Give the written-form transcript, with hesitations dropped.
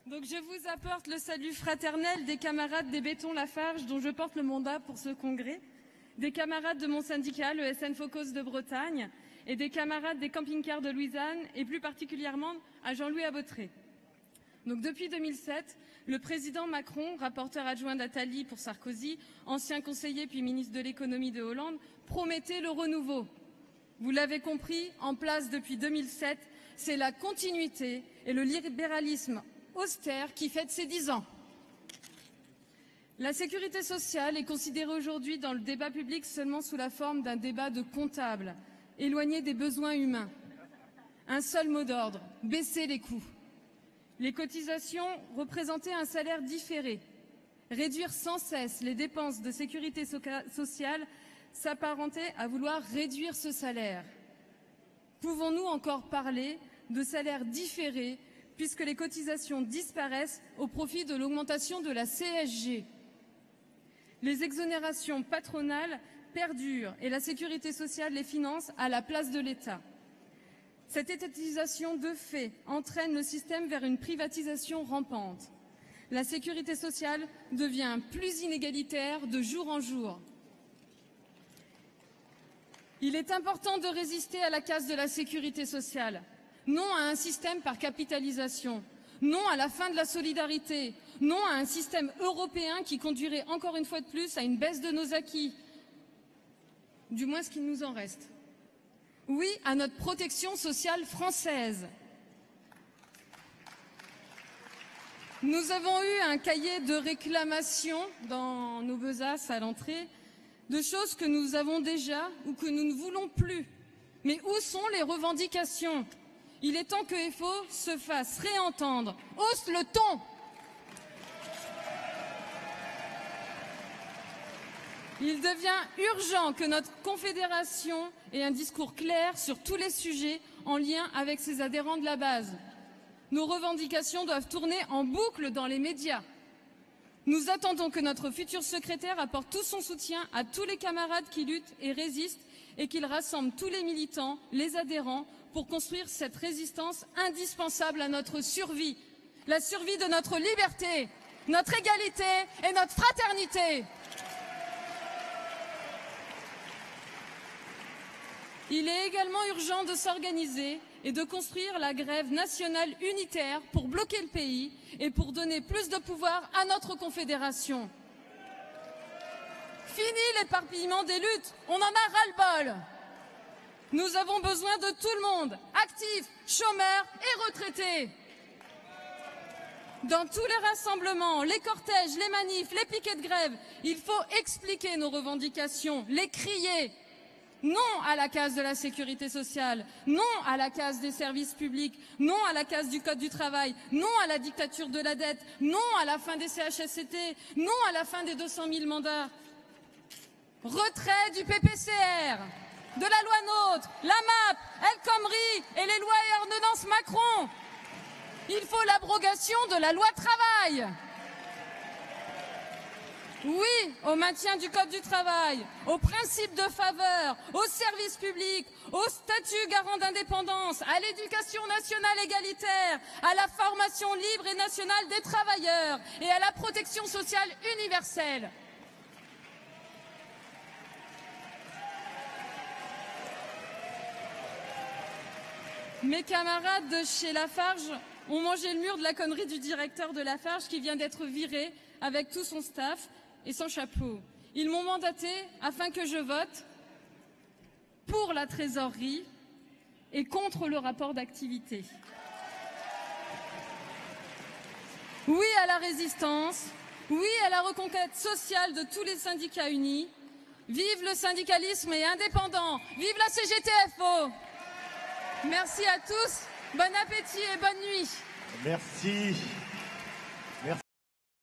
Donc je vous apporte le salut fraternel des camarades des Béton Lafarge dont je porte le mandat pour ce congrès, des camarades de mon syndicat, le SN Focos de Bretagne, et des camarades des camping-cars de Louisiane, et plus particulièrement à Jean-Louis Abotré. Donc depuis 2007, le président Macron, rapporteur adjoint d'Attali pour Sarkozy, ancien conseiller puis ministre de l'économie de Hollande, promettait le renouveau. Vous l'avez compris, en place depuis 2007, c'est la continuité et le libéralisme austère qui fête ses 10 ans. La sécurité sociale est considérée aujourd'hui dans le débat public seulement sous la forme d'un débat de comptables, éloigné des besoins humains. Un seul mot d'ordre, baisser les coûts. Les cotisations représentaient un salaire différé. Réduire sans cesse les dépenses de sécurité sociale s'apparentait à vouloir réduire ce salaire. Pouvons-nous encore parler de salaire différé puisque les cotisations disparaissent au profit de l'augmentation de la CSG? Les exonérations patronales perdurent et la sécurité sociale les finance à la place de l'État. Cette étatisation de fait entraîne le système vers une privatisation rampante. La sécurité sociale devient plus inégalitaire de jour en jour. Il est important de résister à la casse de la sécurité sociale. Non à un système par capitalisation, non à la fin de la solidarité, non à un système européen qui conduirait encore une fois de plus à une baisse de nos acquis, du moins ce qu'il nous en reste. Oui à notre protection sociale française. Nous avons eu un cahier de réclamations dans nos besaces à l'entrée, de choses que nous avons déjà ou que nous ne voulons plus. Mais où sont les revendications ? Il est temps que FO se fasse réentendre. Hausse le ton! Il devient urgent que notre confédération ait un discours clair sur tous les sujets en lien avec ses adhérents de la base. Nos revendications doivent tourner en boucle dans les médias. Nous attendons que notre futur secrétaire apporte tout son soutien à tous les camarades qui luttent et résistent et qu'il rassemble tous les militants, les adhérents, pour construire cette résistance indispensable à notre survie, la survie de notre liberté, notre égalité et notre fraternité. Il est également urgent de s'organiser et de construire la grève nationale unitaire pour bloquer le pays et pour donner plus de pouvoir à notre confédération. Fini l'éparpillement des luttes, on en a ras-le-bol. Nous avons besoin de tout le monde, actifs, chômeurs et retraités. Dans tous les rassemblements, les cortèges, les manifs, les piquets de grève, il faut expliquer nos revendications, les crier. Non à la casse de la sécurité sociale, non à la casse des services publics, non à la casse du code du travail, non à la dictature de la dette, non à la fin des CHSCT, non à la fin des 200 000 mandats. Retrait du PPCR, de la loi NOTRe, la MAP, El Khomri et les lois et ordonnances Macron. Il faut l'abrogation de la loi travail. Oui au maintien du code du travail, au principe de faveur, au service public, au statut garant d'indépendance, à l'éducation nationale égalitaire, à la formation libre et nationale des travailleurs et à la protection sociale universelle. Mes camarades de chez Lafarge ont mangé le mur de la connerie du directeur de Lafarge qui vient d'être viré avec tout son staff et son chapeau. Ils m'ont mandaté afin que je vote pour la trésorerie et contre le rapport d'activité. Oui à la résistance, oui à la reconquête sociale de tous les syndicats unis. Vive le syndicalisme et indépendant, vive la CGT-FO. Merci à tous, bon appétit et bonne nuit. Merci.